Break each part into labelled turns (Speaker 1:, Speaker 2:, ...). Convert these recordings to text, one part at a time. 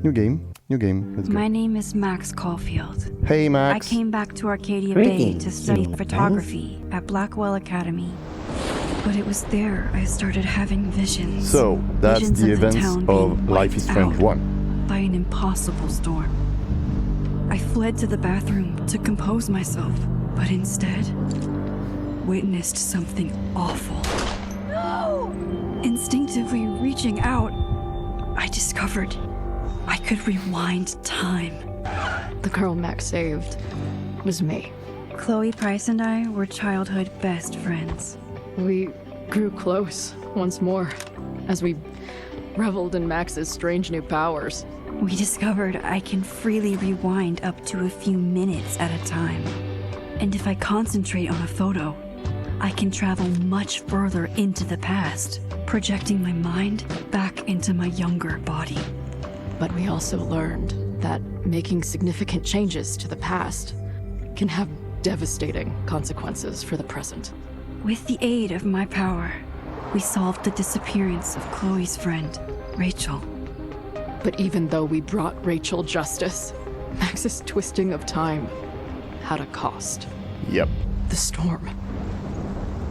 Speaker 1: New game. Let's go.
Speaker 2: My name is Max Caulfield.
Speaker 1: Hey, Max.
Speaker 2: I came back to Arcadia Bay to
Speaker 3: Greetings,
Speaker 2: study
Speaker 3: young
Speaker 2: photography at Blackwell Academy. But it was there I started having visions.
Speaker 1: So, that's
Speaker 2: Visions
Speaker 1: the
Speaker 2: of the
Speaker 1: events
Speaker 2: town being
Speaker 1: of Life is
Speaker 2: wiped
Speaker 1: Strange
Speaker 2: out
Speaker 1: 1.
Speaker 2: by an impossible storm. I fled to the bathroom to compose myself, but instead witnessed something awful. No! Instinctively reaching out, I discovered I could rewind time.
Speaker 4: The girl Max saved was me.
Speaker 2: Chloe Price and I were childhood best friends.
Speaker 4: We grew close once more as we reveled in Max's strange new powers.
Speaker 2: We discovered I can freely rewind up to a few minutes at a time. And if I concentrate on a photo, I can travel much further into the past, projecting my mind back into my younger body.
Speaker 4: But we also learned that making significant changes to the past can have devastating consequences for the present.
Speaker 2: With the aid of my power, we solved the disappearance of Chloe's friend, Rachel.
Speaker 4: But even though we brought Rachel justice, Max's twisting of time had a cost.
Speaker 1: Yep.
Speaker 4: The storm.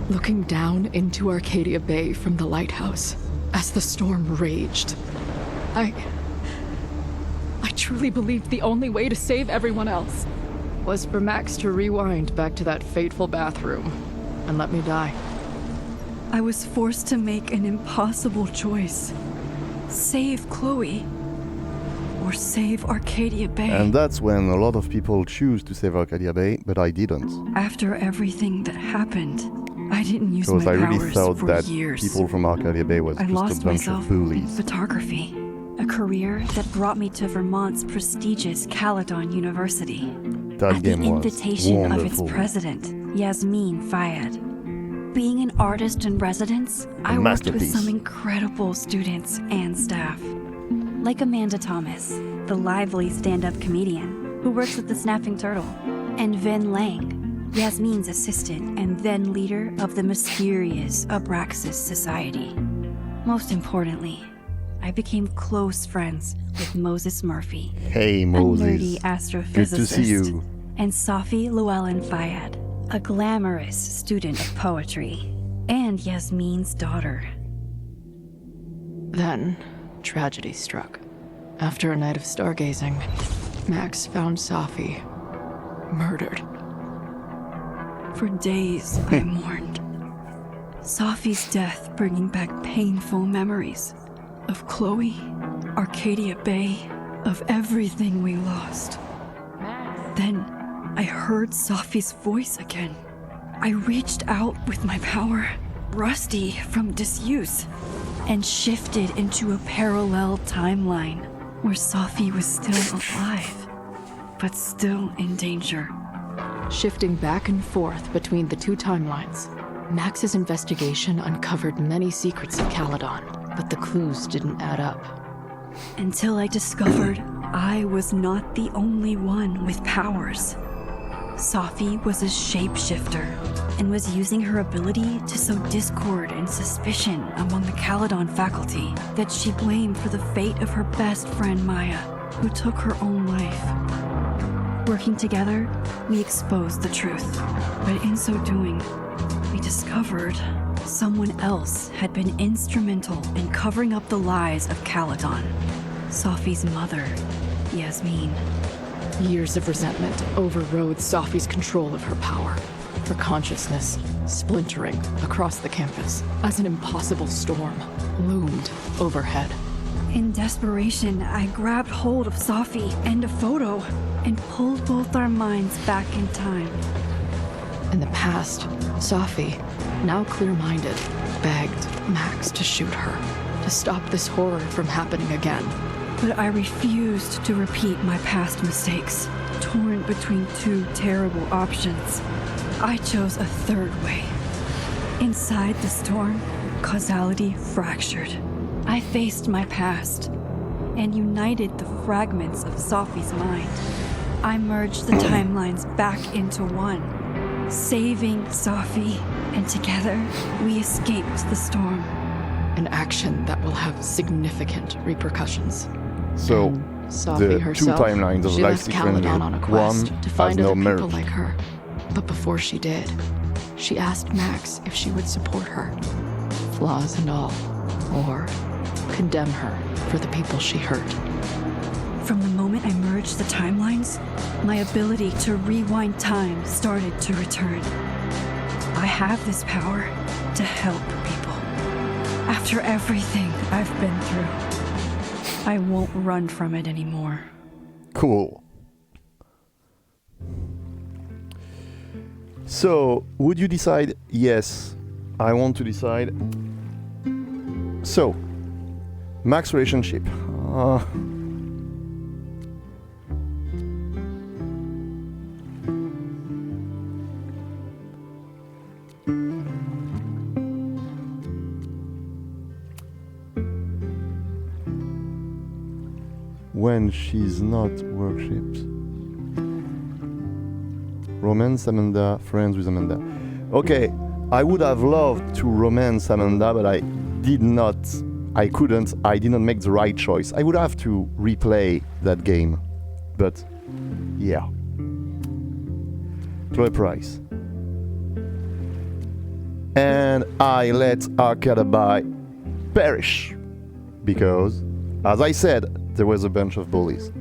Speaker 4: Looking down into Arcadia Bay from the lighthouse as the storm raged, I truly believed the only way to save everyone else was for Max to rewind back to that fateful bathroom and let me die.
Speaker 2: I was forced to make an impossible choice. Save Chloe, or save Arcadia Bay.
Speaker 1: And that's when a lot of people choose to save Arcadia Bay, but I didn't.
Speaker 2: After everything that happened, I didn't use
Speaker 1: Because
Speaker 2: my
Speaker 1: I really
Speaker 2: powers
Speaker 1: thought
Speaker 2: for
Speaker 1: that
Speaker 2: years.
Speaker 1: people from Arcadia Bay was
Speaker 2: I
Speaker 1: just
Speaker 2: lost
Speaker 1: a bunch
Speaker 2: myself
Speaker 1: of
Speaker 2: in
Speaker 1: bullies.
Speaker 2: photography, a career that brought me to Vermont's prestigious Caledon University.
Speaker 1: That
Speaker 2: At the
Speaker 1: game was
Speaker 2: invitation of its
Speaker 1: wonderful.
Speaker 2: president, Yasmin Fayed. Being an artist in residence, I worked with
Speaker 1: masterpiece.
Speaker 2: some incredible students and staff. Like Amanda Thomas, the lively stand-up comedian who works at the Snapping Turtle, and Ven Lang, Yasmin's assistant and then leader of the mysterious Abraxas Society. Most importantly, I became close friends with Moses Murphy,
Speaker 1: Hey,
Speaker 2: a
Speaker 1: Moses.
Speaker 2: nerdy astrophysicist,
Speaker 1: Good to see you.
Speaker 2: and Safi Llewellyn Fayed, a glamorous student of poetry, and Yasmin's daughter.
Speaker 4: Then, tragedy struck. After a night of stargazing, Max found Safi murdered.
Speaker 2: For days, I mourned. Safi's death bringing back painful memories of Chloe, Arcadia Bay, of everything we lost. Then, I heard Safi's voice again. I reached out with my power, rusty from disuse, and shifted into a parallel timeline where Safi was still alive, but still in danger.
Speaker 4: Shifting back and forth between the two timelines, Max's investigation uncovered many secrets of Caledon, but the clues didn't add up.
Speaker 2: Until I discovered I was not the only one with powers. Safi was a shapeshifter and was using her ability to sow discord and suspicion among the Caledon faculty that she blamed for the fate of her best friend Maya, who took her own life. Working together, we exposed the truth, but in so doing, we discovered someone else had been instrumental in covering up the lies of Caledon. Safi's mother, Yasmin.
Speaker 4: Years of resentment overrode Safi's control of her power, her consciousness splintering across the campus as an impossible storm loomed overhead.
Speaker 2: In desperation, I grabbed hold of Safi and a photo and pulled both our minds back in time.
Speaker 4: In the past, Safi, now clear-minded, begged Max to shoot her, to stop this horror from happening again.
Speaker 2: But I refused to repeat my past mistakes, torn between two terrible options. I chose a third way. Inside the storm, causality fractured. I faced my past and united the fragments of Safi's mind. I merged the timelines back into one, saving Safi, and together we escaped the storm.
Speaker 4: An action that will have significant repercussions.
Speaker 1: So,
Speaker 4: Sophie
Speaker 1: the
Speaker 4: herself,
Speaker 1: two timelines of
Speaker 4: she
Speaker 1: Life
Speaker 4: left
Speaker 1: is Strange.
Speaker 4: Caledon on a quest
Speaker 1: One
Speaker 4: to
Speaker 1: has
Speaker 4: find
Speaker 1: no
Speaker 4: other people
Speaker 1: merge.
Speaker 4: like her. But before she did, she asked Max if she would support her, flaws and all, or condemn her for the people she hurt.
Speaker 2: From the moment I merged the timelines, my ability to rewind time started to return. I have this power to help people. After everything I've been through, I won't run from it anymore.
Speaker 1: Cool. So, would you decide, yes, I want to decide. So, Max relationship. When she's not worshipped. Romance Amanda, friends with Amanda. Okay, I would have loved to romance Amanda, but I did not. I couldn't. I did not make the right choice. I would have to replay that game. But, yeah. Chloe Price. And I let Arkadabai perish. Because, as I said, there was a bunch of bullies.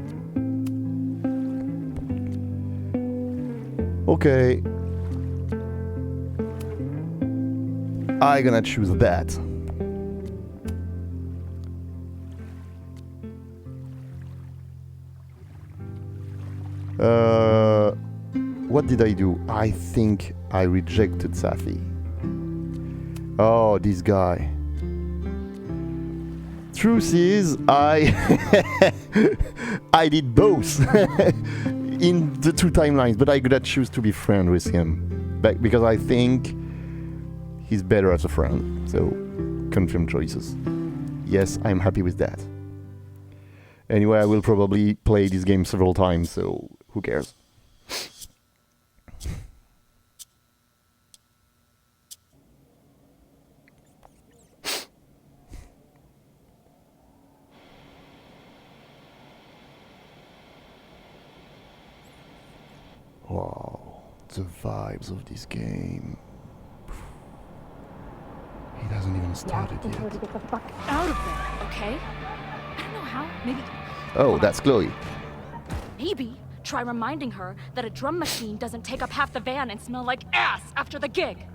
Speaker 1: Okay. I'm gonna choose that. What did I do? I think I rejected Safi. Oh, this guy. Truth is, I did both in the two timelines, but I gotta choose to be friend with him because I think he's better as a friend. So, confirmed choices. Yes, I'm happy with that. Anyway, I will probably play this game several times, so who cares? Wow, the vibes of this game. He hasn't even started
Speaker 3: Tell her
Speaker 1: yet.
Speaker 3: to get the fuck out of there, okay? I don't know how. Maybe
Speaker 1: Oh, that's Chloe.
Speaker 3: try reminding her that a drum machine doesn't take up half the van and smell like ass after the gig.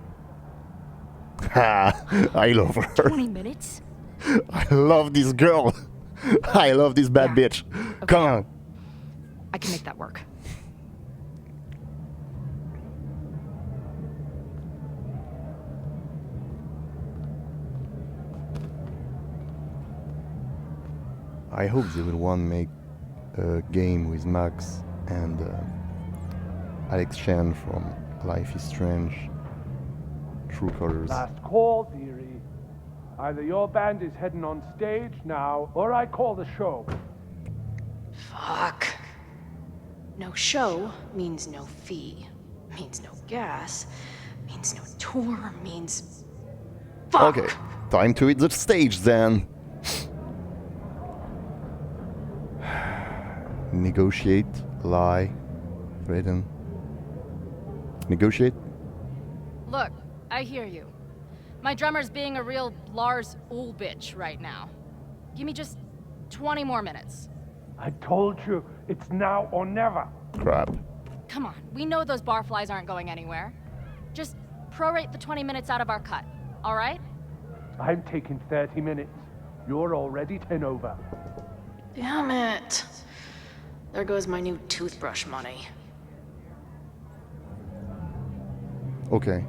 Speaker 1: Ha! I love her.
Speaker 3: 20 minutes?
Speaker 1: I love this girl. I love this bad
Speaker 3: Yeah.
Speaker 1: bitch. Come on.
Speaker 3: I can make that work.
Speaker 1: I hope they will want to make a game with Max and Alex Chen from Life is Strange. True Colors.
Speaker 5: Last call, dearie. Either your band is heading on stage now, or I call the show.
Speaker 6: Fuck. No show means no fee. Means no gas. Means no tour. Means... Fuck!
Speaker 1: Okay, time to hit the stage then. Negotiate, lie, threaten. Negotiate?
Speaker 3: Look, I hear you. My drummer's being a real Lars Ulbich right now. Give me just 20 more minutes.
Speaker 5: I told you, it's now or never.
Speaker 1: Crap.
Speaker 3: Come on, we know those barflies aren't going anywhere. Just prorate the 20 minutes out of our cut, all right?
Speaker 5: I'm taking 30 minutes. You're already 10 over.
Speaker 6: Damn it. There goes my new toothbrush money.
Speaker 1: Okay.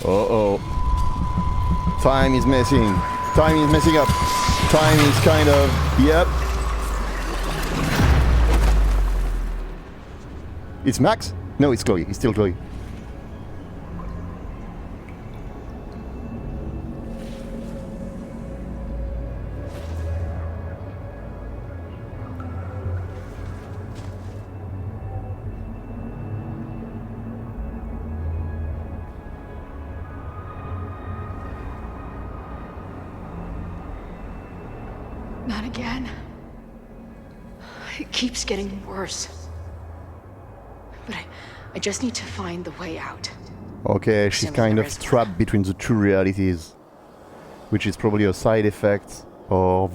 Speaker 1: Uh-oh. Time is messing. Time is messing up. Time is kind of... Yep. It's Max? No, it's Chloe. It's still Chloe.
Speaker 6: Not again. It keeps getting worse. But I just need to find the way out.
Speaker 1: Okay, she's
Speaker 6: Assuming
Speaker 1: kind
Speaker 6: there
Speaker 1: of
Speaker 6: is one.
Speaker 1: trapped between the two realities, which is probably a side effect of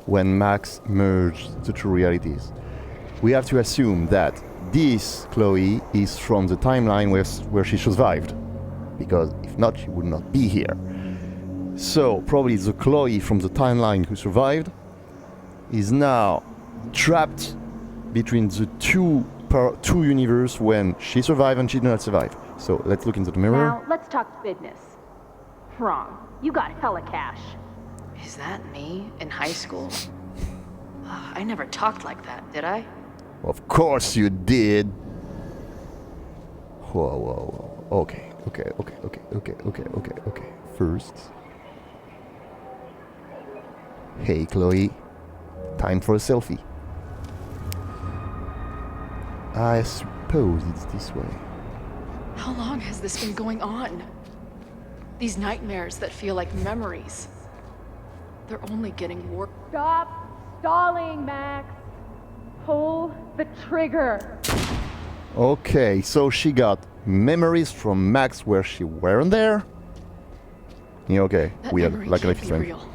Speaker 1: when Max merged the two realities. We have to assume that this Chloe is from the timeline where she survived, because if not, she would not be here. So probably the Chloe from the timeline who survived is now trapped between the two universes when she survived and she did not survive. So let's look into the mirror.
Speaker 7: Now, let's talk business. Wrong. You got hella cash.
Speaker 6: Is that me in high school? I never talked like that, did I?
Speaker 1: Of course you did. Whoa. Okay. First. Hey, Chloe. Time for a selfie. I suppose it's this way.
Speaker 4: How long has this been going on? These nightmares that feel like memories. They're only getting worse.
Speaker 7: Stop stalling, Max. Pull the trigger.
Speaker 1: Okay, so she got memories from Max where she weren't there? Yeah, okay.
Speaker 4: That
Speaker 1: We have
Speaker 4: memory
Speaker 1: like a
Speaker 4: can't
Speaker 1: life
Speaker 4: be
Speaker 1: strength.
Speaker 4: real.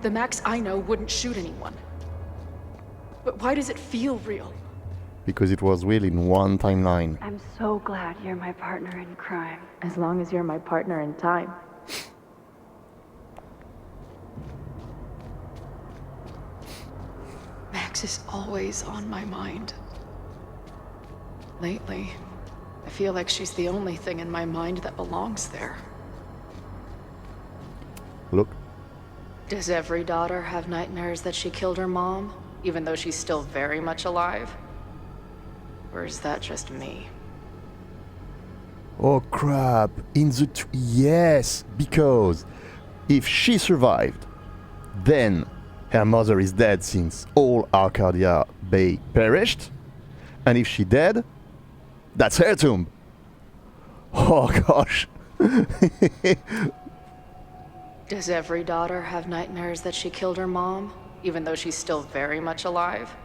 Speaker 4: The Max I know wouldn't shoot anyone. But why does it feel real?
Speaker 1: Because it was real in one timeline.
Speaker 2: I'm so glad you're my partner in crime.
Speaker 7: As long as you're my partner in time.
Speaker 4: Max is always on my mind. Lately, I feel like she's the only thing in my mind that belongs there.
Speaker 1: Look.
Speaker 6: Does every daughter have nightmares that she killed her mom, even though she's still very much alive? Or is that just me?
Speaker 1: Oh crap. Yes, because if she survived, then her mother is dead since all Arcadia Bay perished. And if she dead, that's her tomb. Oh gosh.
Speaker 6: Does every daughter have nightmares that she killed her mom, even though she's still very much alive?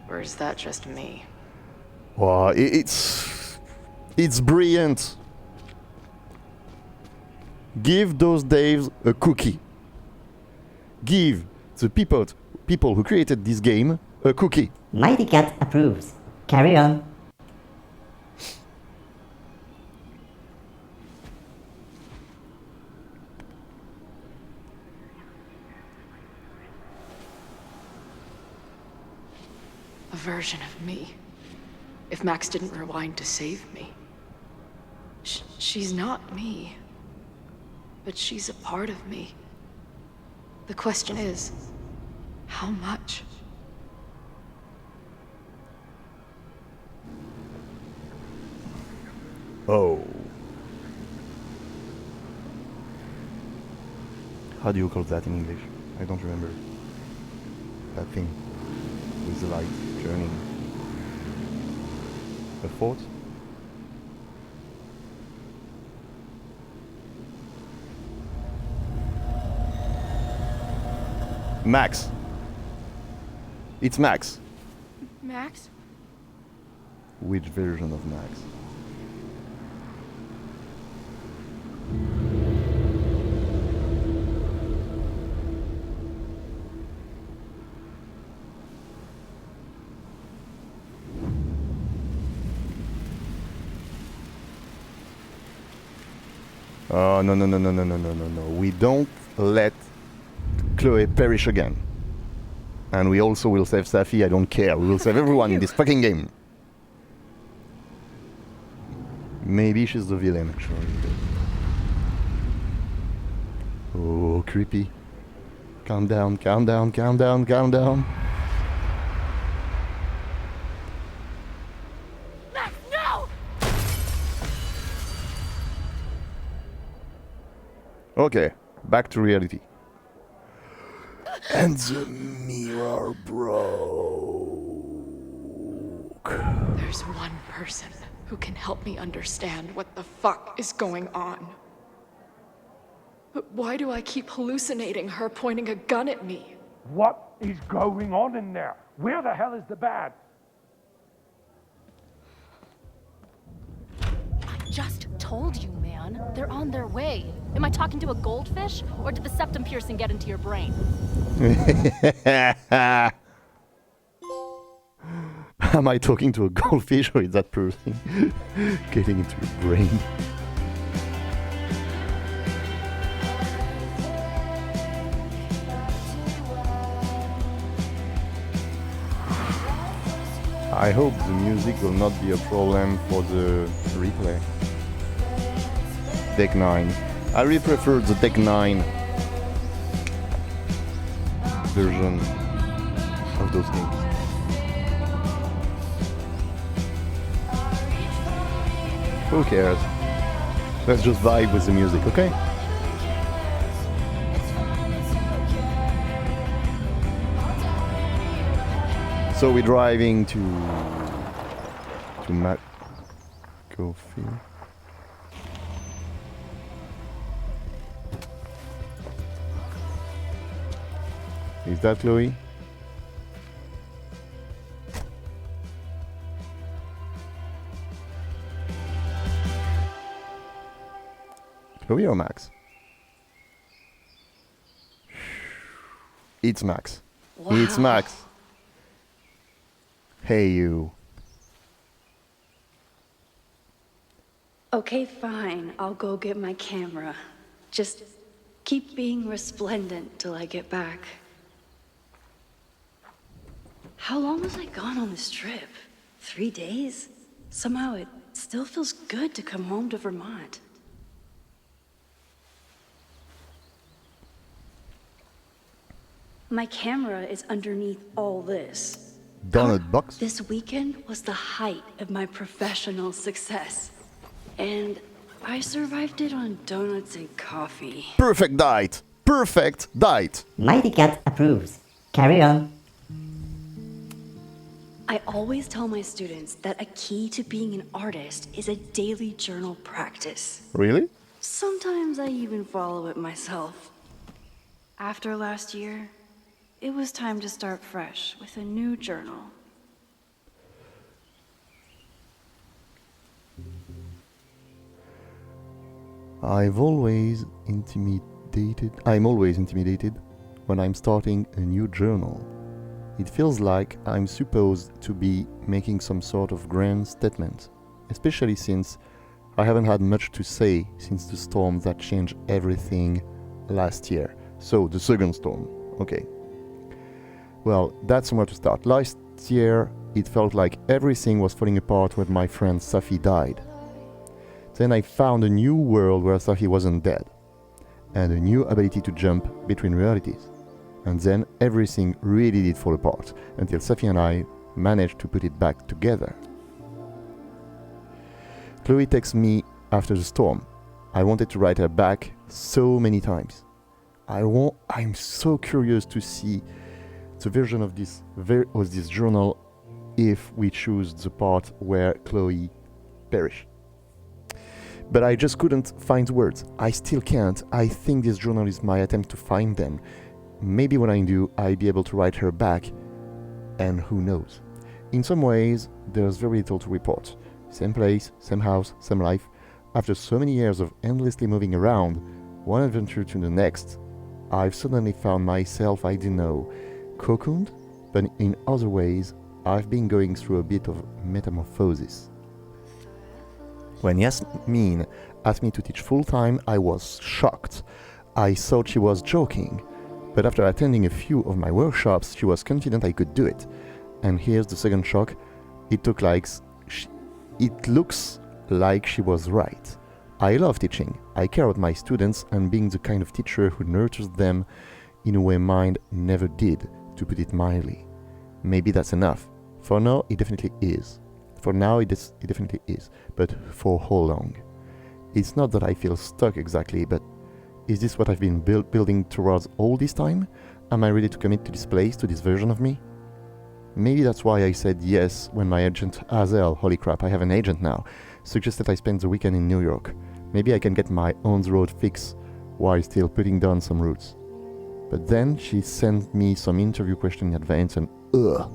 Speaker 6: Or is that just me?
Speaker 1: Wow, it's brilliant. Give those Daves a cookie. Give the people who created this game a cookie.
Speaker 8: Mighty Cat approves. Carry on.
Speaker 4: A version of me. If Max didn't rewind to save me. She's not me. But she's a part of me. The question is, how much?
Speaker 1: Oh. How do you call that in English? I don't remember. That thing with the light turning. A fort? Max. It's Max.
Speaker 4: Max?
Speaker 1: Which version of Max? Oh, no. We don't let Chloe perish again. And we also will save Safi, I don't care. We will save everyone in this fucking game. Maybe she's the villain, actually. Oh, creepy. Calm down.
Speaker 3: Max, no!
Speaker 1: Okay, back to reality. And the mirror broke.
Speaker 4: There's one person who can help me understand what the fuck is going on. But why do I keep hallucinating her pointing a gun at me?
Speaker 5: What is going on in there? Where the hell is the band?
Speaker 3: Just told you, man. They're on their way. Am I talking to a goldfish, or did the septum piercing get into your brain?
Speaker 1: Am I talking to a goldfish or is that person getting into your brain? I hope the music will not be a problem for the replay. Deck 9. I really prefer the Deck 9 version of those games. Who cares? Let's just vibe with the music, okay? So we're driving to McGofield. Is that Chloe? Chloe or Max? It's Max.
Speaker 2: Wow.
Speaker 1: It's Max. Hey, you.
Speaker 2: Okay, fine. I'll go get my camera. Just keep being resplendent till I get back. How long was I gone on this trip? 3 days? Somehow it still feels good to come home to Vermont. My camera is underneath all this.
Speaker 1: Donut box?
Speaker 2: This weekend was the height of my professional success. And I survived it on donuts and coffee.
Speaker 1: Perfect diet. Perfect diet.
Speaker 8: Mighty Cat approves. Carry on.
Speaker 2: I always tell my students that a key to being an artist is a daily journal practice.
Speaker 1: Really?
Speaker 2: Sometimes I even follow it myself. After last year, it was time to start fresh with a new journal.
Speaker 1: I'm always intimidated when I'm starting a new journal. It feels like I'm supposed to be making some sort of grand statement, especially since I haven't had much to say since the storm that changed everything last year. So, the second storm. Okay. Well, that's somewhere to start. Last year, it felt like everything was falling apart when my friend Safi died. Then I found a new world where Safi wasn't dead, and a new ability to jump between realities. And then everything really did fall apart, until Safi and I managed to put it back together. Chloe texted me after the storm. I wanted to write her back so many times. I'm so curious to see the version of this journal if we choose the part where Chloe perished. But I just couldn't find the words. I still can't. I think this journal is my attempt to find them. Maybe when I do, I'll be able to write her back, and who knows. In some ways, there's very little to report. Same place, same house, same life. After so many years of endlessly moving around, one adventure to the next, I've suddenly found myself, I don't know, cocooned, but in other ways, I've been going through a bit of metamorphosis. When Yasmin asked me to teach full-time, I was shocked. I thought she was joking, but after attending a few of my workshops, she was confident I could do it. And here's the second shock. It looks like she was right. I love teaching. I care about my students and being the kind of teacher who nurtures them in a way mine never did, to put it mildly. Maybe that's enough. For now, it definitely is. It definitely is. But for how long? It's not that I feel stuck exactly, but is this what I've been building towards all this time? Am I ready to commit to this place, to this version of me? Maybe that's why I said yes when my agent, Hazel, holy crap, I have an agent now, suggested I spend the weekend in New York. Maybe I can get my on-the-road fix while still putting down some roots. But then she sent me some interview questions in advance and ugh.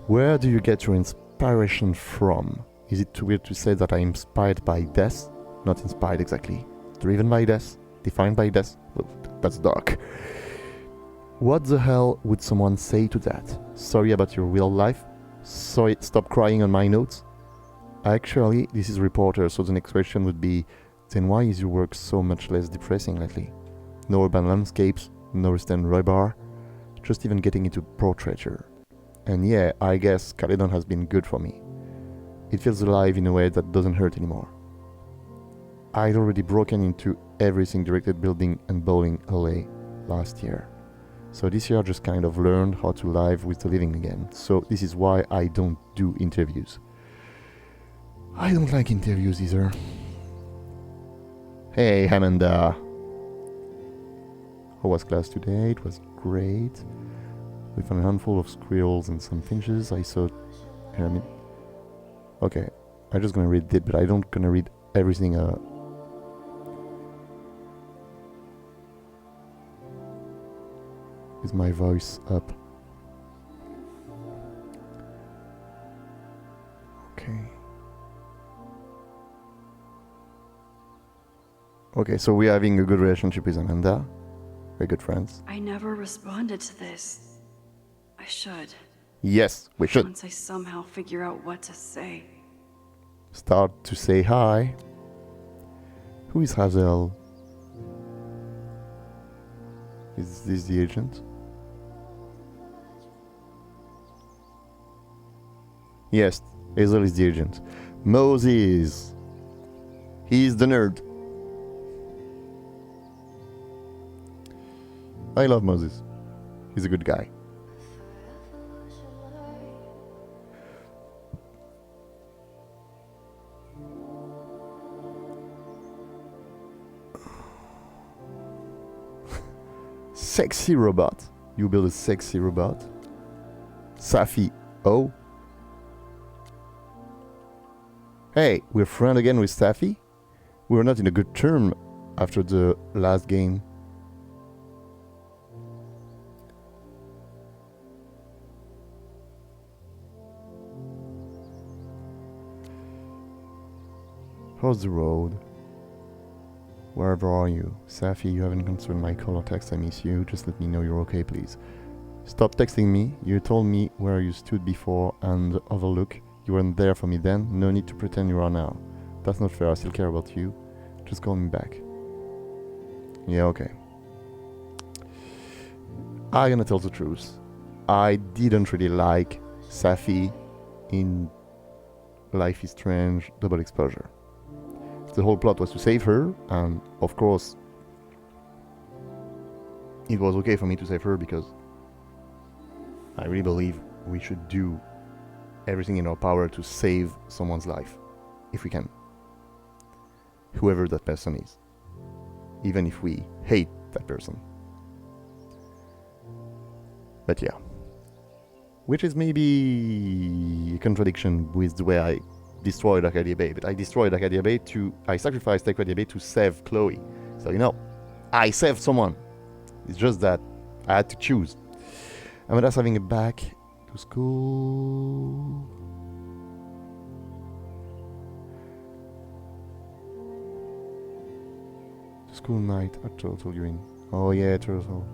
Speaker 1: Where do you get your inspiration from? Is it too weird to say that I'm inspired by death? Not inspired exactly. Driven by death? Defined by death? Well, that's dark. What the hell would someone say to that? Sorry about your real life? Sorry, stop crying on my notes? Actually, this is a reporter, so the next question would be, then why is your work so much less depressing lately? No urban landscapes, no stand Roy bar, just even getting into portraiture. And yeah, I guess Caledon has been good for me. It feels alive in a way that doesn't hurt anymore. I'd already broken into everything directed building and bowling alley last year. So this year I just kind of learned how to live with the living again. So this is why I don't do interviews. I don't like interviews either. Hey Amanda. How was class today? It was great. We found a handful of squirrels and some finches. I saw... Here, I mean... Okay, I'm just gonna read it, but I don't gonna read everything. Is my voice up? Okay. Okay, so we're having a good relationship with Amanda. We're good friends.
Speaker 2: I never responded to this. I should.
Speaker 1: Yes, we should.
Speaker 2: Once I somehow figure out what to say.
Speaker 1: Start to say hi. Who is Hazel? Is this the agent? Yes, Hazel is the agent. Moses. He's the nerd. I love Moses. He's a good guy. Sexy robot. You build a sexy robot. Safi. Oh. Hey, we're friends again with Safi? We were not in a good term after the last game. How's the road? Wherever are you? Safi, you haven't answered my call or text. I miss you. Just let me know you're okay, please. Stop texting me. You told me where you stood before and overlook. You weren't there for me then. No need to pretend you are now. That's not fair. I still care about you. Just call me back. Yeah, okay. I'm gonna tell the truth. I didn't really like Safi in Life is Strange Double Exposure. The whole plot was to save her, and of course it was okay for me to save her because I really believe we should do everything in our power to save someone's life, if we can. Whoever that person is. Even if we hate that person. But yeah. Which is maybe a contradiction with the way I destroyed Arcadia Bay, but I destroyed Arcadia Bay I sacrificed Arcadia Bay to save Chloe. So, you know, I saved someone. It's just that I had to choose. Amanda's having it back to school. School night at Turtle Green. Oh yeah, Turtle.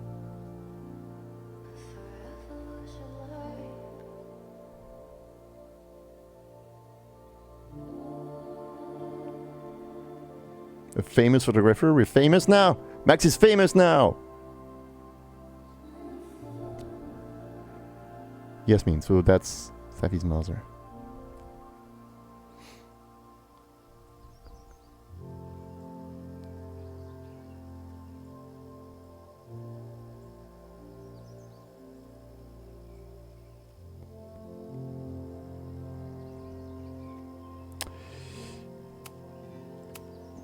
Speaker 1: A famous photographer? We're famous now! Max is famous now! Yasmin, so that's Safi's mother.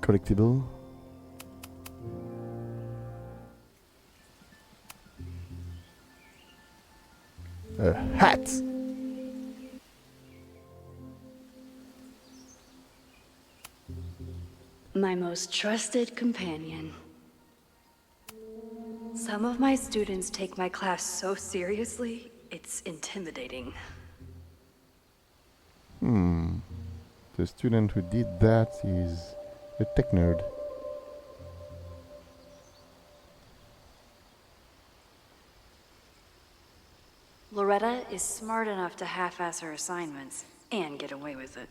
Speaker 1: Collectible. A hat.
Speaker 2: My most trusted companion. Some of my students take my class so seriously, it's intimidating.
Speaker 1: The student who did that is a tech nerd.
Speaker 2: Loretta is smart enough to half-ass her assignments and get away with it.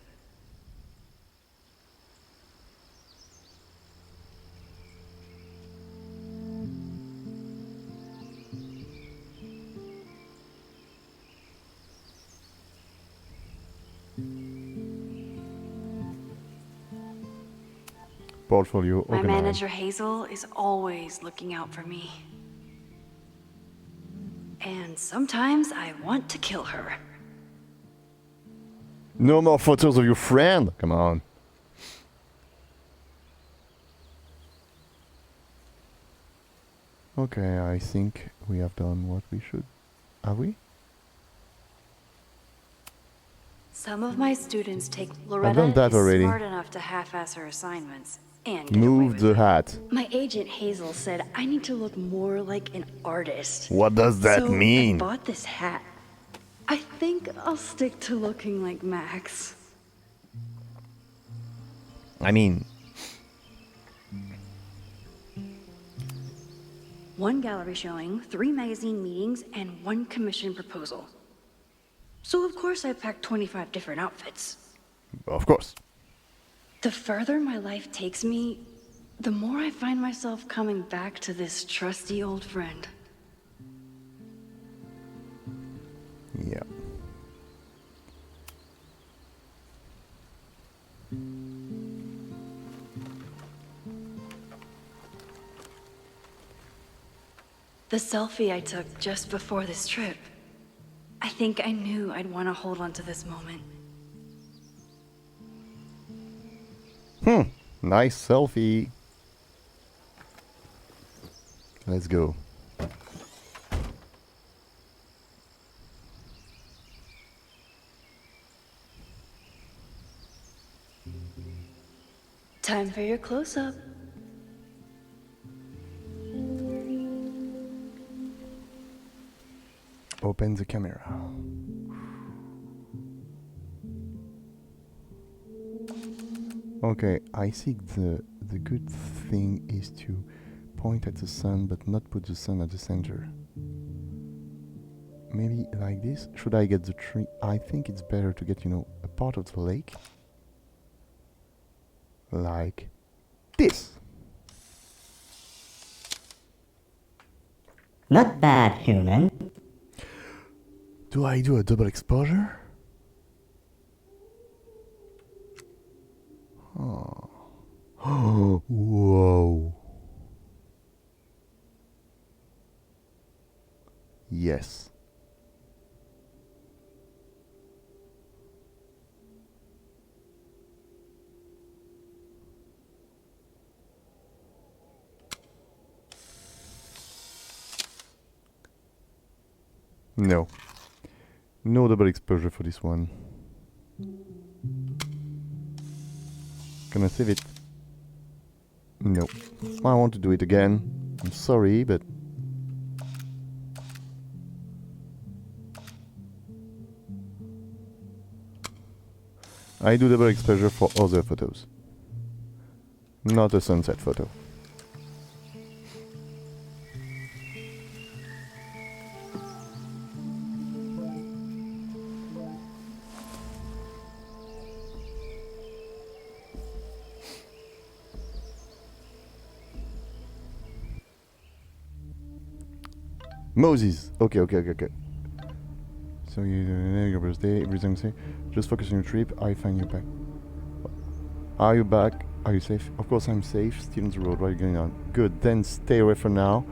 Speaker 1: Portfolio
Speaker 2: My
Speaker 1: organized.
Speaker 2: manager Hazel is always looking out for me. And sometimes I want to kill her.
Speaker 1: No more photos of your friend. Come on. Okay, I think we have done what we should. Have we?
Speaker 2: Some of my students take
Speaker 1: done
Speaker 2: Loretta
Speaker 1: that
Speaker 2: is
Speaker 1: already.
Speaker 2: smart enough to half-ass her assignments and get away
Speaker 1: Move
Speaker 2: with
Speaker 1: the
Speaker 2: it.
Speaker 1: hat.
Speaker 2: My agent Hazel said I need to look more like an artist.
Speaker 1: What does that
Speaker 2: So
Speaker 1: mean?
Speaker 2: I bought this hat. I think I'll stick to looking like Max.
Speaker 1: I mean,
Speaker 2: One gallery showing, 3 magazine meetings, and 1 commission proposal. So of course I packed 25 different outfits.
Speaker 1: of course.
Speaker 2: The further my life takes me, the more I find myself coming back to this trusty old friend.
Speaker 1: Yeah.
Speaker 2: The selfie I took just before this trip. I think I knew I'd want to hold on to this moment.
Speaker 1: Nice selfie. Let's go.
Speaker 2: Time for your close-up.
Speaker 1: Open the camera. Okay, I think the good thing is to point at the sun but not put the sun at the center. Maybe like this? Should I get the tree? I think it's better to get, a part of the lake. Like this.
Speaker 8: Not bad, human.
Speaker 1: Do I do a double exposure? Oh. Whoa. Yes. No. No double exposure for this one. Can I save it? No. I want to do it again. I'm sorry, but... I do double exposure for other photos. Not a sunset photo. Moses. Okay. So your birthday, everything say. Just focus on your trip. I find you back. Are you back? Are you safe? Of course I'm safe. Still on the road. What are you going on? Good. Then stay away for now.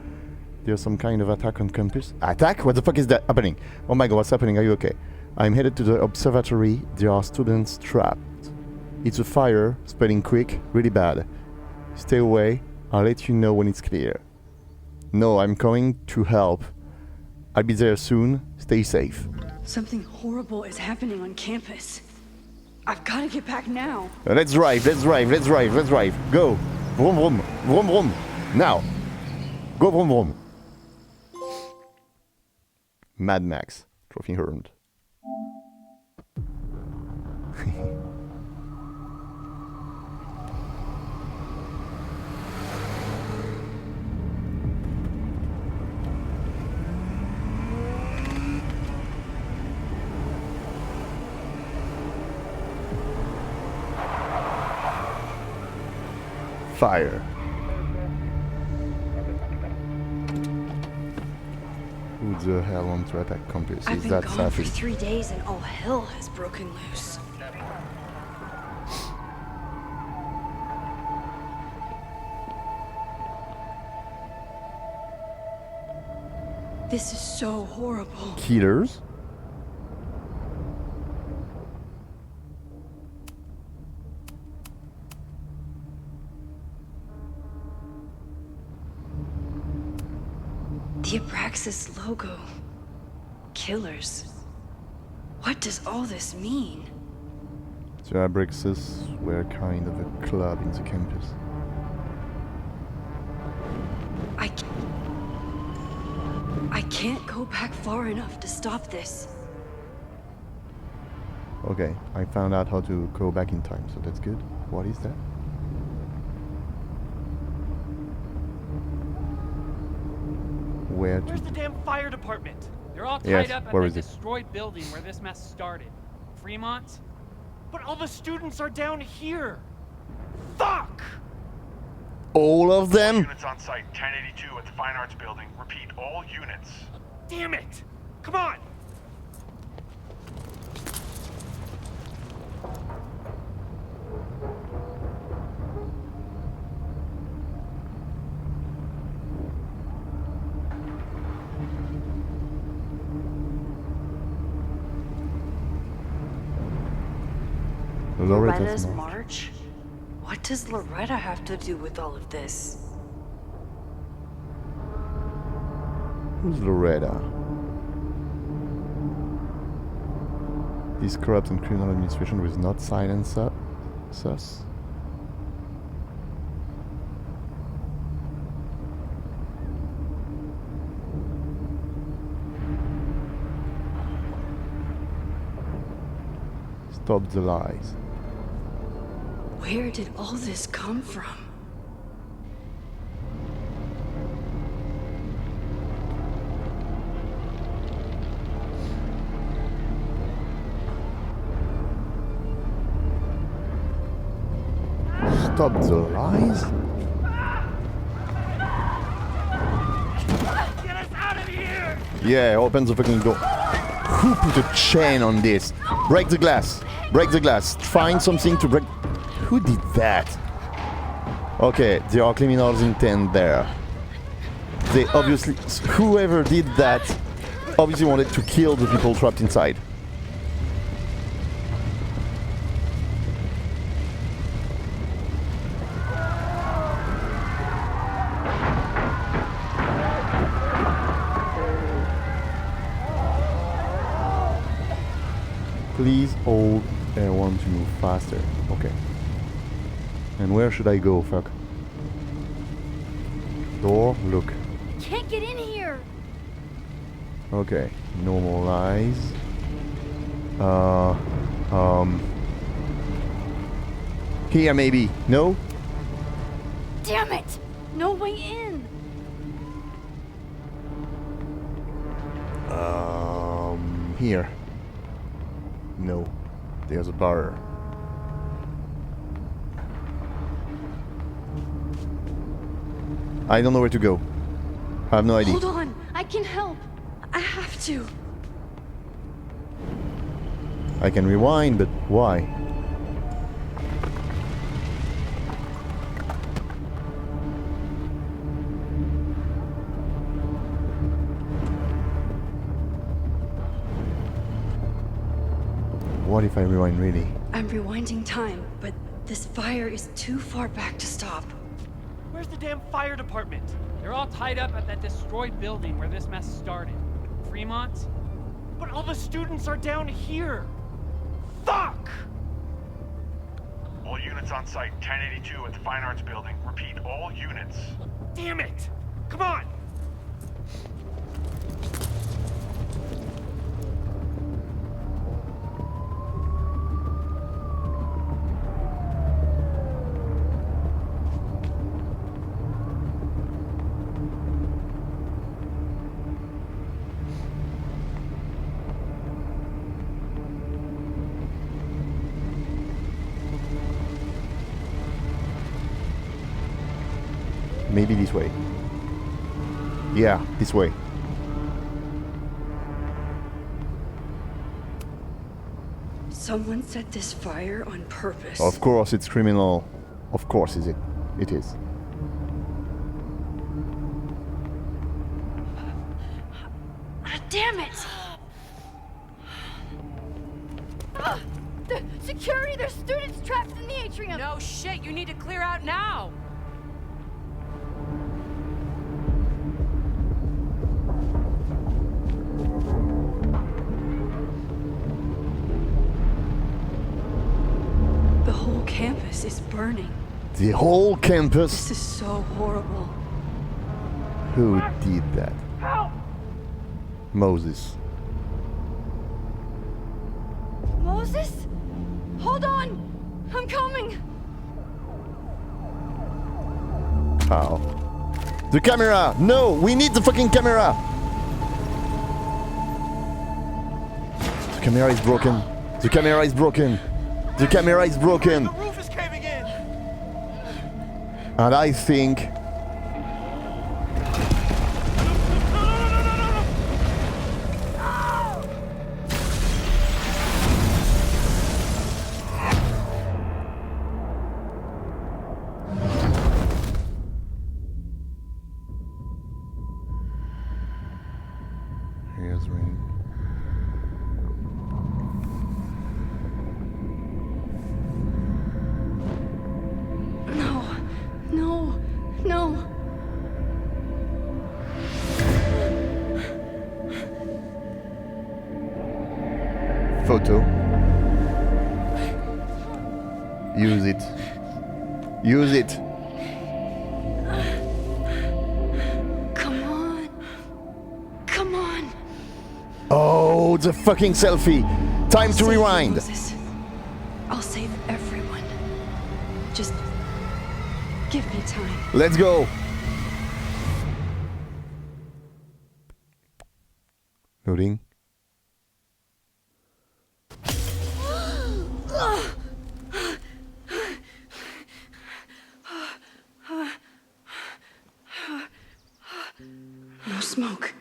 Speaker 1: There's some kind of attack on campus. Attack? What the fuck is that happening? Oh my god, what's happening? Are you okay? I'm headed to the observatory. There are students trapped. It's a fire, spreading quick, really bad. Stay away. I'll let you know when it's clear. No, I'm coming to help. I'll be there soon. Stay safe.
Speaker 2: Something horrible is happening on campus. I've got to get back now.
Speaker 1: Let's drive, let's drive, let's drive, let's drive. Go. Vroom, vroom, vroom, vroom. Now. Go, vroom, vroom. Mad Max. Trophy earned. Fire. Who the hell wants to attack campus?
Speaker 2: I've
Speaker 1: Is
Speaker 2: been
Speaker 1: that
Speaker 2: gone for
Speaker 1: Safi?
Speaker 2: 3 days and all hell has broken loose. This is so horrible.
Speaker 1: Killers?
Speaker 2: The Abraxas logo. Killers. What does all this mean?
Speaker 1: The Abraxas were kind of a club in the campus.
Speaker 2: I can't go back far enough to stop this.
Speaker 1: Okay, I found out how to go back in time, so that's good. What is that?
Speaker 9: Where's the damn fire department? They're all tied
Speaker 1: Yes,
Speaker 9: up at
Speaker 1: where
Speaker 9: the
Speaker 1: is it?
Speaker 9: destroyed building where this mess started. Fremont? But all the students are down here. Fuck!
Speaker 1: All of them?
Speaker 10: Units on site, 1082 at the Fine Arts Building. Repeat, all units.
Speaker 9: Damn it! Come on!
Speaker 1: Loretta's march.
Speaker 2: march? What does Loretta have to do with all of this?
Speaker 1: Who's Loretta? This corrupt and criminal administration was not silence us. Stop the lies.
Speaker 2: Where did all this come from?
Speaker 1: Stop the lies?
Speaker 9: Get us out of here!
Speaker 1: Yeah, open the fucking door. Who put a chain on this? Break the glass. Break the glass. Find something to break. Who did that? Okay, there are criminals intent there. They obviously, whoever did that, obviously wanted to kill the people trapped inside. Please hold L1 to move faster. Okay. And where should I go, fuck? Door, look.
Speaker 3: Can't get in here!
Speaker 1: Okay, no more lies. Here maybe. No?
Speaker 3: Damn it! No way in!
Speaker 1: Here. No. There's a bar. I don't know where to go. I have no idea.
Speaker 2: Hold on, I can help. I have to.
Speaker 1: I can rewind, but why? What if I rewind really?
Speaker 2: I'm rewinding time, but this fire is too far back to stop.
Speaker 9: Where's the damn fire department? They're all tied up at that destroyed building where this mess started. Fremont? But all the students are down here. Fuck!
Speaker 10: All units on site, 1082 at the Fine Arts Building. Repeat, all units.
Speaker 9: Damn it! Come on!
Speaker 1: Maybe this way. Yeah, this way.
Speaker 2: Someone set this fire on purpose.
Speaker 1: Of course it's criminal. Of course is it. It is.
Speaker 2: Damn it!
Speaker 3: The security, there's students trapped in the atrium.
Speaker 11: No shit, you need to clear out now.
Speaker 2: The whole campus is burning.
Speaker 1: The whole campus.
Speaker 2: This is so horrible.
Speaker 1: Who did that?
Speaker 5: Help!
Speaker 1: Moses.
Speaker 3: Moses? Hold on! I'm coming!
Speaker 1: How? The camera! No! We need the fucking camera! The camera is broken. The camera is broken. The camera is broken.
Speaker 9: The roof is caving in!
Speaker 1: And I think... Here's ring.
Speaker 2: No, no, no.
Speaker 1: Photo. Use it. Use it.
Speaker 2: Come on. Come on.
Speaker 1: Oh, the fucking selfie. Time to
Speaker 2: Save me,
Speaker 1: rewind.
Speaker 2: Moses. I'll save everyone. Just give me time.
Speaker 1: Let's go. Loading.
Speaker 2: No smoke.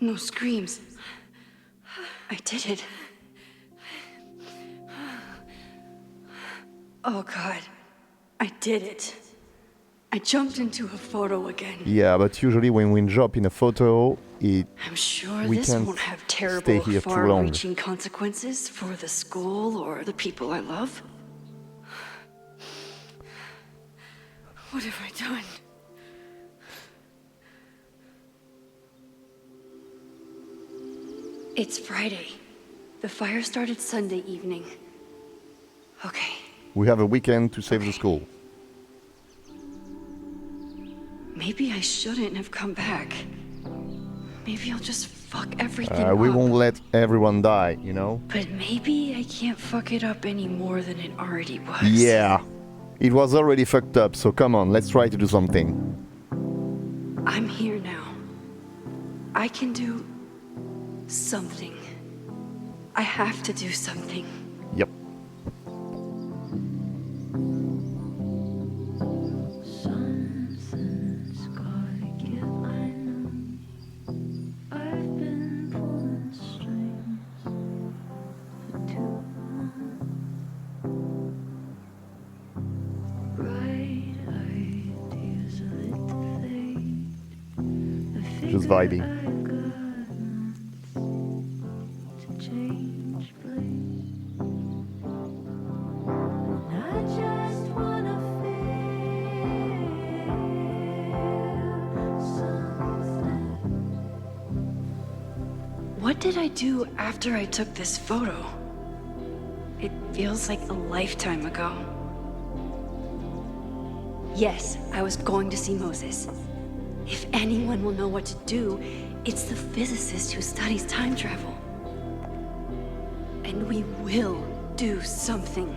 Speaker 2: No screams. I did it. Oh God. I did it. I jumped into a photo again.
Speaker 1: Yeah, but usually when we jump in a photo,
Speaker 2: I'm sure
Speaker 1: we
Speaker 2: this
Speaker 1: can't
Speaker 2: won't have
Speaker 1: stay
Speaker 2: terrible,
Speaker 1: here too long.
Speaker 2: far-reaching consequences for the school or the people I love. What have I done? It's Friday. The fire started Sunday evening. Okay.
Speaker 1: We have a weekend to save the school.
Speaker 2: Maybe I shouldn't have come back. Maybe I'll just fuck everything
Speaker 1: We
Speaker 2: up.
Speaker 1: won't let everyone die, you know?
Speaker 2: But maybe I can't fuck it up any more than it already was.
Speaker 1: Yeah. It was already fucked up, so come on, let's try to do something.
Speaker 2: I'm here now. I can do something. I have to do something.
Speaker 1: Yep. Just vibing.
Speaker 2: What did I do after I took this photo? It feels like a lifetime ago. Yes, I was going to see Moses. If anyone will know what to do, it's the physicist who studies time travel. And we will do something.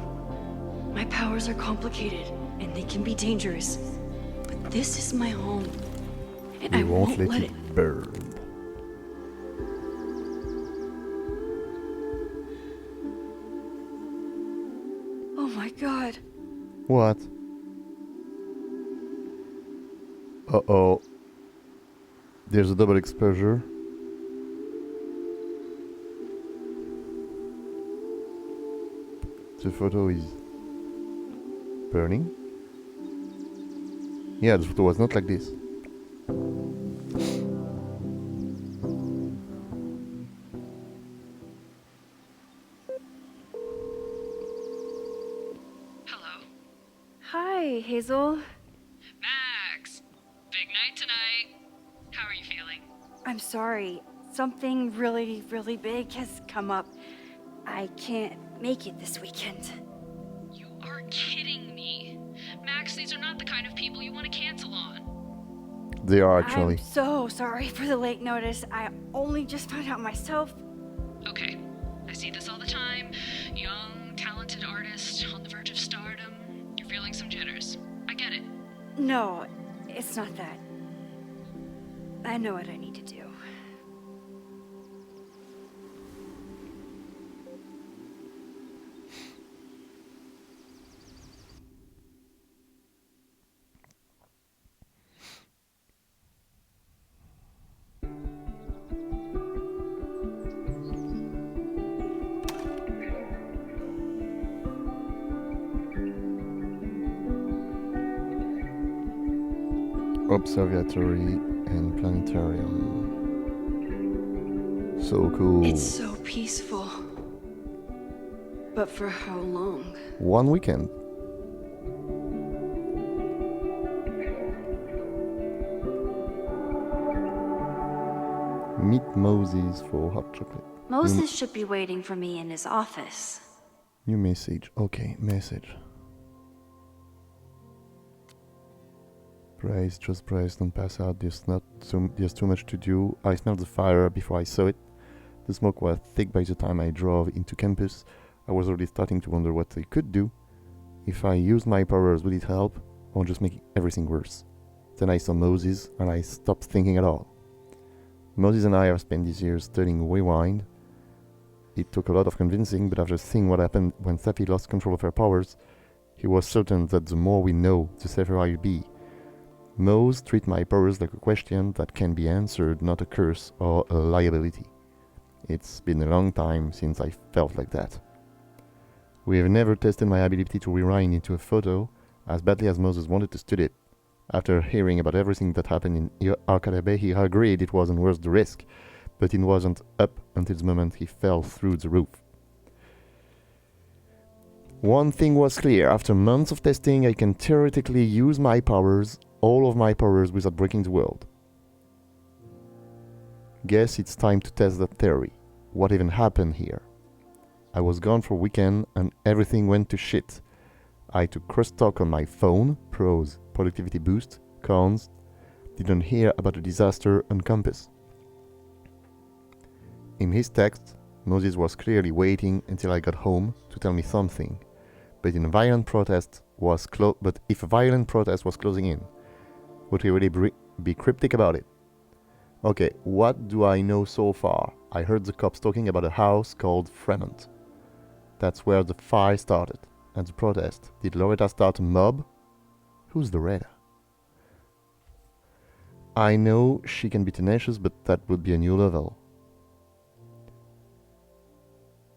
Speaker 2: My powers are complicated, and they can be dangerous. But this is my home, and I
Speaker 1: We won't
Speaker 2: won't
Speaker 1: let it burn.
Speaker 2: Oh my god.
Speaker 1: What? Uh-oh. There's a double exposure. The photo is burning. Yeah, the photo was not like this.
Speaker 11: Hello?
Speaker 2: Hi, Hazel.
Speaker 11: Max! Big night tonight. How are you feeling?
Speaker 2: I'm sorry. Something really, really big has come up. I can't make it this weekend.
Speaker 11: You are kidding me. Max, these are not the kind of people you want to cancel on.
Speaker 1: They are actually.
Speaker 2: I'm so sorry for the late notice. I only just found out myself.
Speaker 11: Okay, I see this all the time. Young, talented artist on the verge of stardom. You're feeling some jitters. I get it.
Speaker 2: No, it's not that. I know what I need to do.
Speaker 1: Observatory and planetarium. So cool.
Speaker 2: It's so peaceful. But for how long?
Speaker 1: One weekend. Meet Moses for hot chocolate.
Speaker 2: Moses should be waiting for me in his office.
Speaker 1: New message. Okay, message. Brace, just brace, don't pass out. There's too much to do. I smelled the fire before I saw it. The smoke was thick by the time I drove into campus. I was already starting to wonder what I could do. If I used my powers, would it help? Or just make everything worse? Then I saw Moses, and I stopped thinking at all. Moses and I have spent these years studying Rewind. It took a lot of convincing, but after seeing what happened when Safi lost control of her powers, he was certain that the more we know, the safer I'll be. Mose treat my powers like a question that can be answered, not a curse or a liability. It's been a long time since I felt like that. We have never tested my ability to rewind into a photo, as badly as Moses wanted to study it. After hearing about everything that happened in Arcade Bay, he agreed it wasn't worth the risk, but it wasn't up until the moment he fell through the roof. One thing was clear: after months of testing, I can theoretically use my powers, all of my powers, without breaking the world. Guess it's time to test that theory. What even happened here? I was gone for a weekend and everything went to shit. I took crosstalk on my phone, pros, productivity boost, cons, didn't hear about the disaster on campus. In his text, Moses was clearly waiting until I got home to tell me something, but if a violent protest was closing in, would he really be cryptic about it? Okay, what do I know so far? I heard the cops talking about a house called Fremont. That's where the fire started, and the protest. Did Loretta start a mob? Who's Loretta? I know she can be tenacious, but that would be a new level.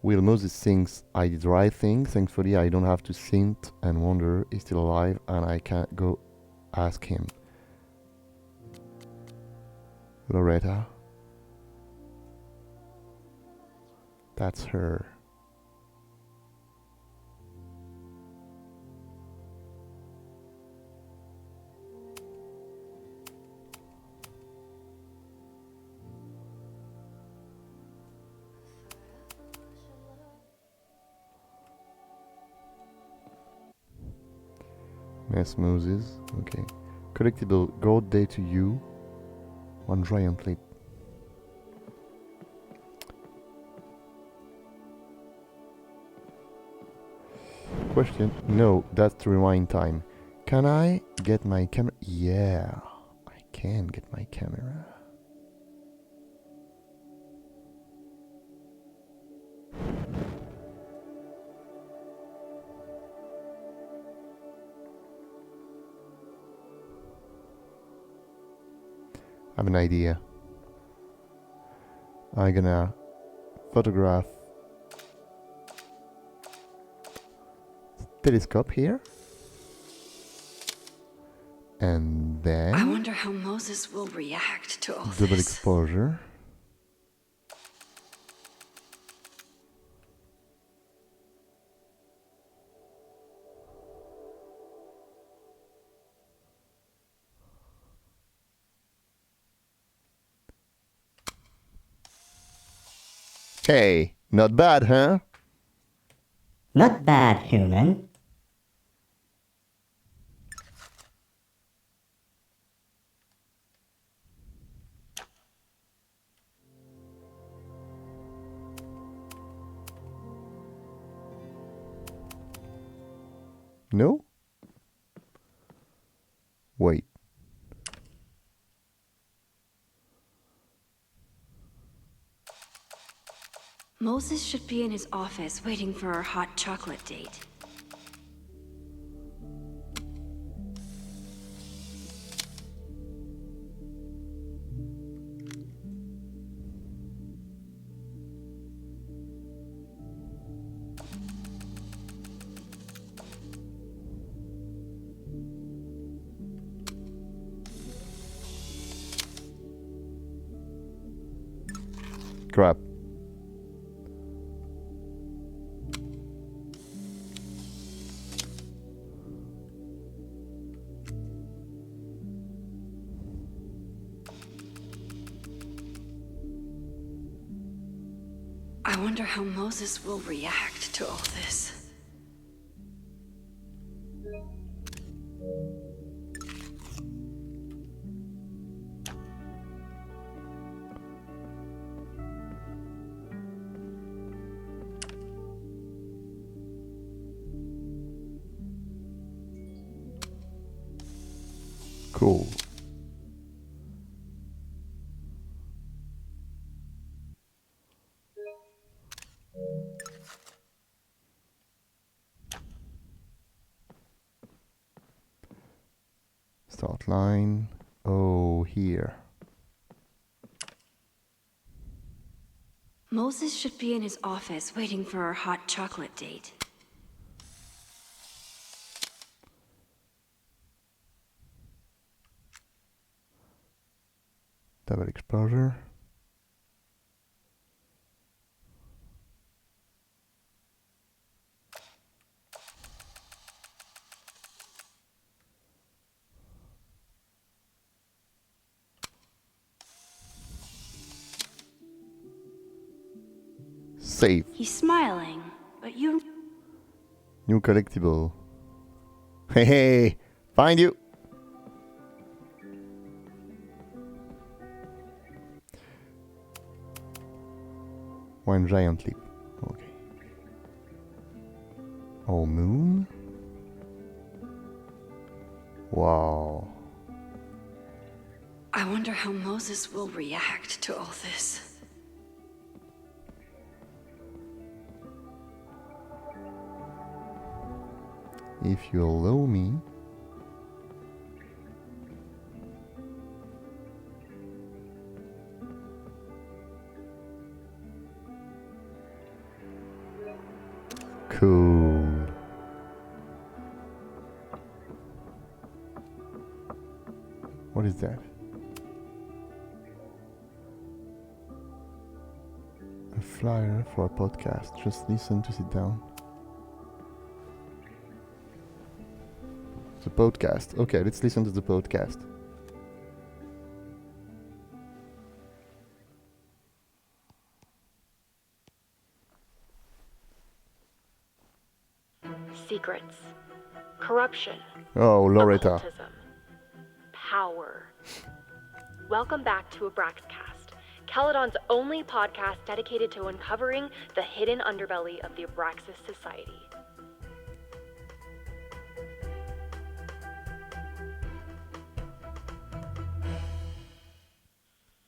Speaker 1: Will Moses thinks I did the right thing. Thankfully, I don't have to think and wonder he's still alive, and I can't go ask him. Loretta. That's her. Yes, Moses. Okay. Collectible. Gold day to you. One giant leap. Question. No, that's to rewind time. Can I get my camera? Yeah, I can get my camera. I have an idea. I'm gonna photograph telescope here. And then
Speaker 2: I wonder how Moses will react to all
Speaker 1: double
Speaker 2: this.
Speaker 1: exposure. Hey, not bad, huh?
Speaker 8: Not bad, human.
Speaker 1: No? Wait.
Speaker 2: Moses should be in his office waiting for our hot chocolate date.
Speaker 1: Crap.
Speaker 2: I wonder how Moses will react to all this.
Speaker 1: Cool. Start line. Oh, here.
Speaker 2: Moses should be in his office waiting for our hot chocolate date.
Speaker 1: Double exposure. Save.
Speaker 2: He's smiling, but you...
Speaker 1: New collectible. Hey, hey, find you. One giant leap. Okay. Oh, moon. Wow.
Speaker 2: I wonder how Moses will react to all this.
Speaker 1: If you allow me. Cool. What is that? A flyer for a podcast. Just listen to sit down. The podcast. Okay, let's listen to the podcast.
Speaker 12: Secrets. corruption,
Speaker 1: Oh, Loretta.
Speaker 12: occultism, power. Welcome back to Abraxcast, Caledon's only podcast dedicated to uncovering the hidden underbelly of the Abraxas Society.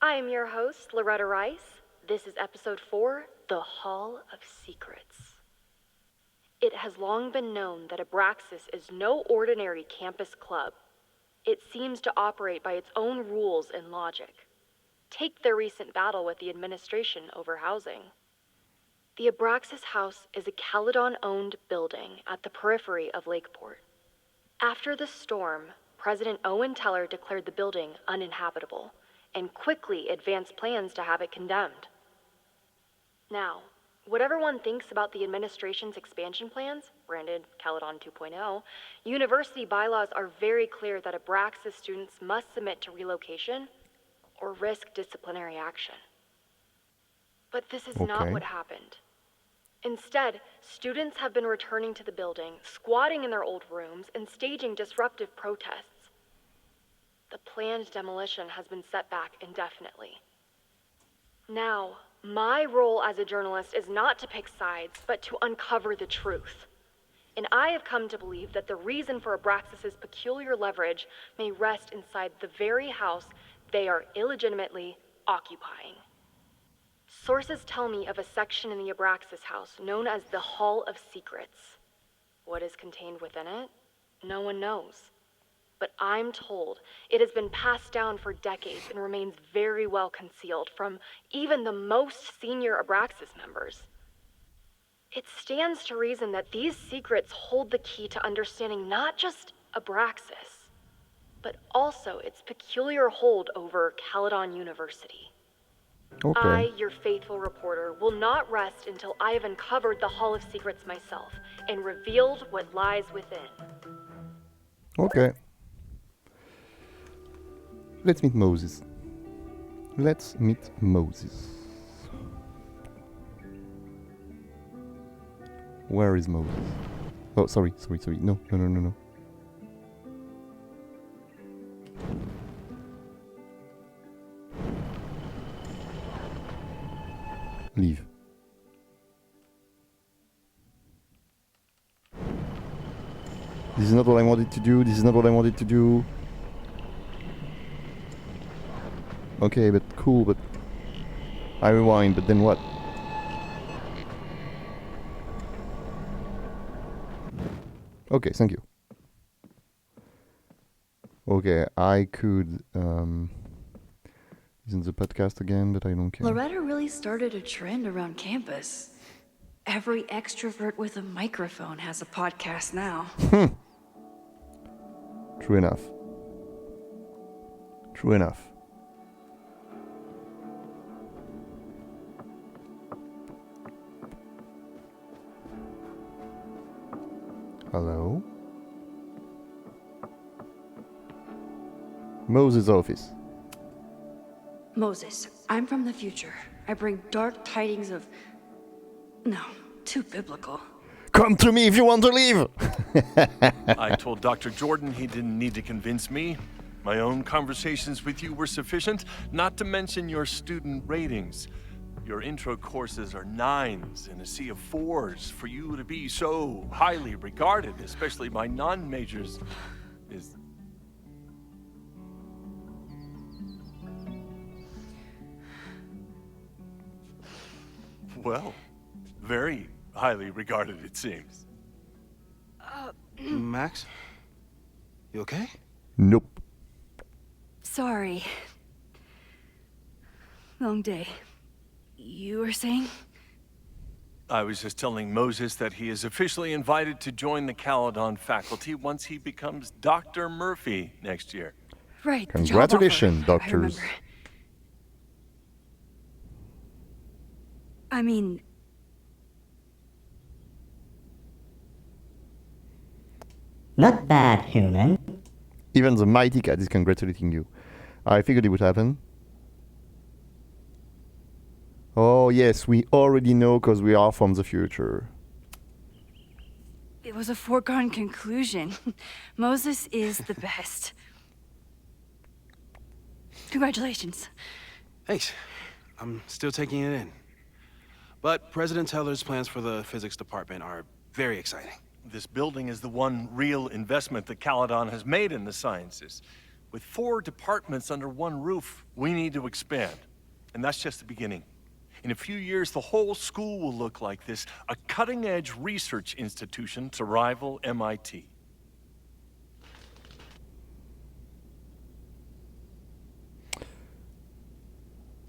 Speaker 12: I am your host, Loretta Rice. This is episode 4, The Hall of Secrets. It has long been known that Abraxas is no ordinary campus club. It seems to operate by its own rules and logic. Take their recent battle with the administration over housing. The Abraxas House is a Caledon-owned building at the periphery of Lakeport. After the storm, President Owen Teller declared the building uninhabitable and quickly advanced plans to have it condemned. Now, whatever one thinks about the administration's expansion plans, branded Caledon 2.0, university bylaws are very clear that Abraxas students must submit to relocation or risk disciplinary action. But this is not what happened. Instead, students have been returning to the building, squatting in their old rooms, and staging disruptive protests. The planned demolition has been set back indefinitely. Now, my role as a journalist is not to pick sides, but to uncover the truth. And I have come to believe that the reason for Abraxas' peculiar leverage may rest inside the very house they are illegitimately occupying. Sources tell me of a section in the Abraxas house known as the Hall of Secrets. What is contained within it? No one knows. But I'm told it has been passed down for decades and remains very well concealed from even the most senior Abraxas members. It stands to reason that these secrets hold the key to understanding not just Abraxas, but also its peculiar hold over Caledon University.
Speaker 1: Okay.
Speaker 12: I, your faithful reporter, will not rest until I have uncovered the Hall of Secrets myself and revealed what lies within.
Speaker 1: Okay. Let's meet Moses. Let's meet Moses. Where is Moses? Oh, sorry. No. Leave. This is not what I wanted to do. Okay, but cool, but I rewind, but then what? Okay, thank you. Okay, I could listen to the podcast again, but I don't care.
Speaker 2: Loretta really started a trend around campus. Every extrovert with a microphone has a podcast now.
Speaker 1: True enough. Hello? Moses' office.
Speaker 2: Moses, I'm from the future. I bring dark tidings of... No, too biblical.
Speaker 1: Come to me if you want to leave!
Speaker 13: I told Dr. Jordan he didn't need to convince me. My own conversations with you were sufficient, not to mention your student ratings. Your intro courses are 9s in a sea of 4s. For you to be so highly regarded, especially by non-majors, is... Well, very highly regarded, it seems.
Speaker 14: Max? You okay?
Speaker 1: Nope.
Speaker 2: Sorry. Long day. You were saying?
Speaker 13: I was just telling Moses that he is officially invited to join the Caledon faculty once he becomes Dr. Murphy next year.
Speaker 2: Right.
Speaker 1: Congratulations, doctors.
Speaker 2: I mean...
Speaker 8: Not bad, human.
Speaker 1: Even the mighty cat is congratulating you. I figured it would happen. Oh yes, we already know because we are from the future.
Speaker 2: It was a foregone conclusion. Moses is the best. Congratulations.
Speaker 14: Thanks. I'm still taking it in. But President Teller's plans for the physics department are very exciting.
Speaker 13: This building is the one real investment that Caledon has made in the sciences. With 4 departments under one roof, we need to expand. And that's just the beginning. In a few years, the whole school will look like this, a cutting-edge research institution to rival MIT.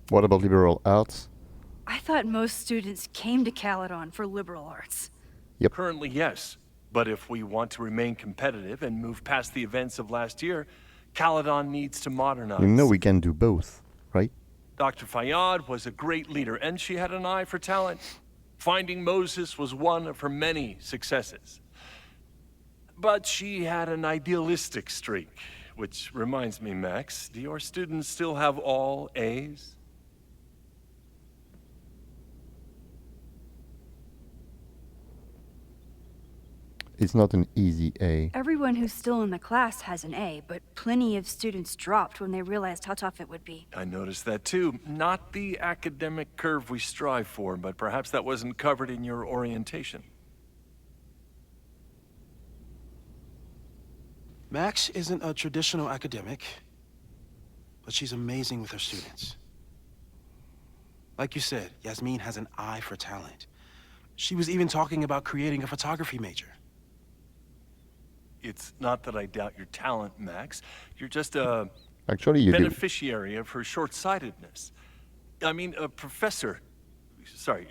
Speaker 1: What about liberal arts?
Speaker 2: I thought most students came to Caledon for liberal arts.
Speaker 1: Yep.
Speaker 13: Currently, yes. But if we want to remain competitive and move past the events of last year, Caledon needs to modernize.
Speaker 1: You know we can do both, right?
Speaker 13: Dr. Fayyad was a great leader, and she had an eye for talent. Finding Moses was one of her many successes. But she had an idealistic streak, which reminds me, Max, do your students still have all A's?
Speaker 1: It's not an easy A.
Speaker 2: Everyone who's still in the class has an A, but plenty of students dropped when they realized how tough it would be.
Speaker 13: I noticed that too. Not the academic curve we strive for, but perhaps that wasn't covered in your orientation.
Speaker 14: Max isn't a traditional academic, but she's amazing with her students. Like you said, Yasmin has an eye for talent. She was even talking about creating a photography major.
Speaker 13: It's not that I doubt your talent, Max. You're just a
Speaker 1: Actually, you do.
Speaker 13: beneficiary of her short-sightedness. I mean, a professor,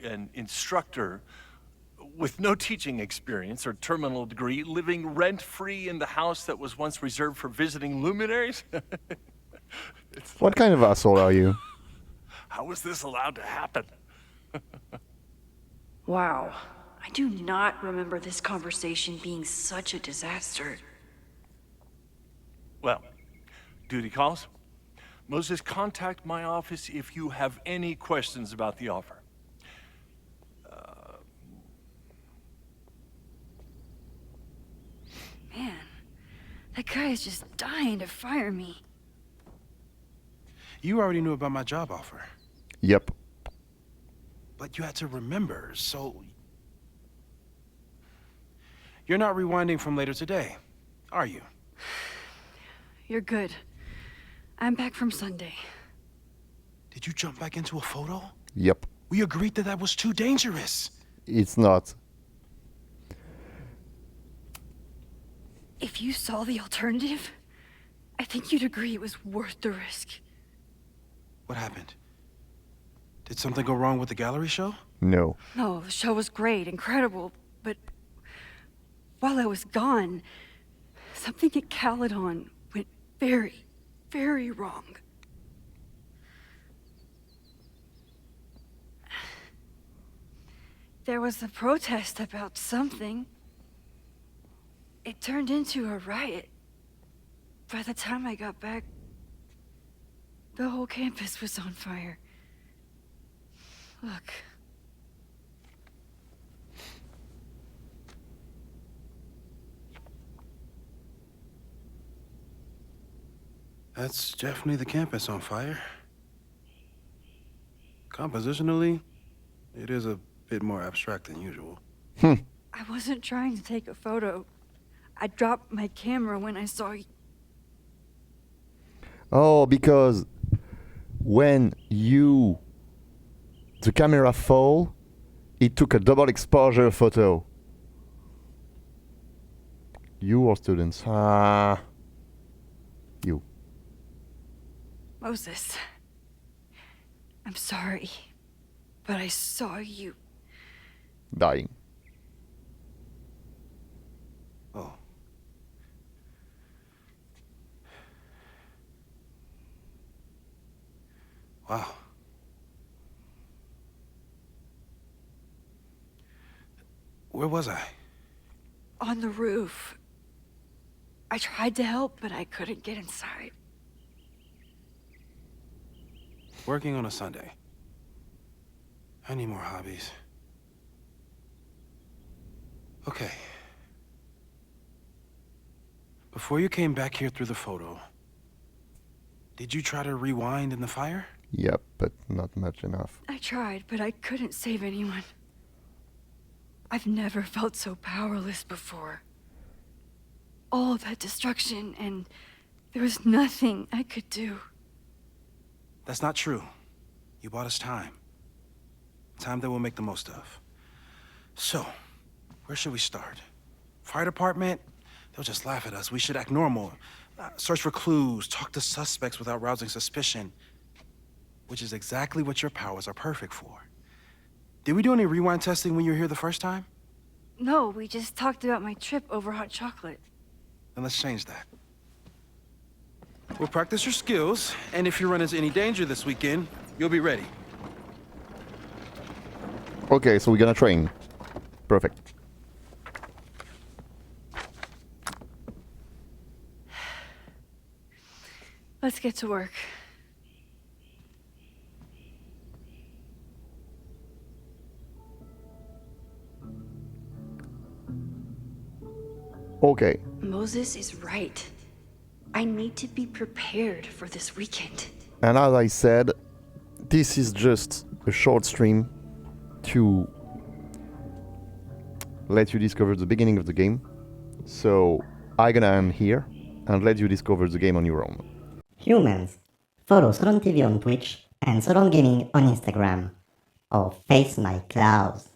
Speaker 13: an instructor with no teaching experience or terminal degree, living rent-free in the house that was once reserved for visiting luminaries?
Speaker 1: What kind of asshole are you?
Speaker 13: How was this allowed to happen?
Speaker 2: Wow. I do not remember this conversation being such a disaster.
Speaker 13: Well, duty calls. Moses, contact my office if you have any questions about the offer.
Speaker 2: Man, that guy is just dying to fire me.
Speaker 14: You already knew about my job offer.
Speaker 1: Yep.
Speaker 14: But you had to remember, so... You're not rewinding from later today, are you?
Speaker 2: You're good. I'm back from Sunday.
Speaker 14: Did you jump back into a photo?
Speaker 1: Yep.
Speaker 14: We agreed that that was too dangerous.
Speaker 1: It's not.
Speaker 2: If you saw the alternative, I think you'd agree it was worth the risk.
Speaker 14: What happened? Did something go wrong with the gallery show?
Speaker 1: No.
Speaker 2: No, the show was great, incredible, but while I was gone, something at Caledon went very, very wrong. There was a protest about something. It turned into a riot. By the time I got back, the whole campus was on fire. Look.
Speaker 14: That's definitely the campus on fire. Compositionally, it is a bit more abstract than usual.
Speaker 2: I wasn't trying to take a photo. I dropped my camera when I saw you.
Speaker 1: Oh, because when the camera fall, it took a double exposure photo. You or students? You.
Speaker 2: Moses, I'm sorry, but I saw you.
Speaker 1: Dying.
Speaker 14: Oh. Wow. Where was I?
Speaker 2: On the roof. I tried to help, but I couldn't get inside.
Speaker 14: Working on a Sunday. I need more hobbies. Okay. Before you came back here through the photo, did you try to rewind in the fire?
Speaker 1: Yep, but not much enough.
Speaker 2: I tried, but I couldn't save anyone. I've never felt so powerless before. All that destruction, and there was nothing I could do.
Speaker 14: That's not true. You bought us time. Time that we'll make the most of. So, where should we start? Fire department? They'll just laugh at us. We should act normal. Search for clues, talk to suspects without rousing suspicion. Which is exactly what your powers are perfect for. Did we do any rewind testing when you were here the first time?
Speaker 2: No, we just talked about my trip over hot chocolate.
Speaker 14: Then let's change that. We'll practice your skills, and if you run into any danger this weekend, you'll be ready.
Speaker 1: Okay, so we're gonna train. Perfect.
Speaker 2: Let's get to work.
Speaker 1: Okay.
Speaker 2: Moses is right. I need to be prepared for this weekend.
Speaker 1: And as I said, this is just a short stream to let you discover the beginning of the game. So I'm gonna end here and let you discover the game on your own.
Speaker 8: Humans, follow Sauron TV on Twitch and Sauron Gaming on Instagram. Or face my clouds.